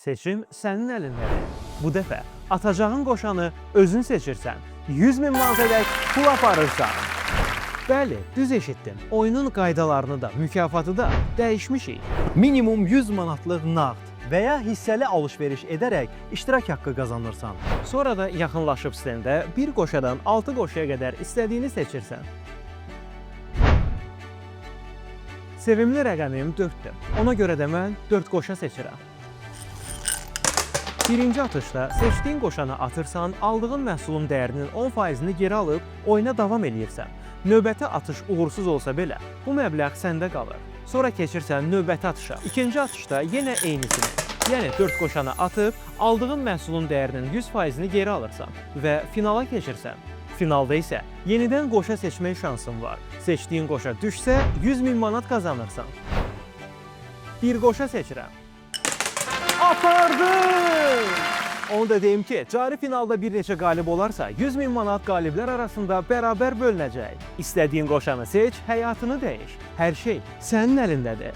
Seçim sənin əlindədir. Bu dəfə atacağın qoşanı özün seçirsən. 100 min manatədək pul aparırsan. Bəli, düz eşitdin. Oyunun qaydalarını da, mükafatı da dəyişmişik. Minimum 100 manatlıq nağd və ya hissəli alış-veriş edərək iştirak haqqı qazanırsan. Sonra da yaxınlaşıb stəndə bir qoşadan 6 qoşaya qədər istədiyini seçirsən. Sevimli rəqəmim 4-dür. Ona görə də mən 4 qoşa seçirəm. Birinci atışda seçdiyin qoşanı atırsan, aldığın məhsulun dəyərinin 10%-ni geri alıb oyuna davam edirsən. Növbəti atış uğursuz olsa belə, bu məbləğ səndə qalır. Sonra keçirsən növbəti atışa. İkinci atışda yenə eynisini, yəni 4 qoşanı atıb, aldığın məhsulun dəyərinin 100%-ni geri alırsan və finala keçirsən. Finalda isə yenidən qoşa seçmək şansın var. Seçdiyin qoşa düşsə 100 min manat qazanırsan. Bir qoşa seçirəm. Apardın! Onu da deyim ki, cari finalda bir neçə qalib olarsa, 100 min manat qaliblər arasında bərabər bölünəcək. İstədiyin qoşanı seç, həyatını dəyiş. Hər şey sənin əlindədir.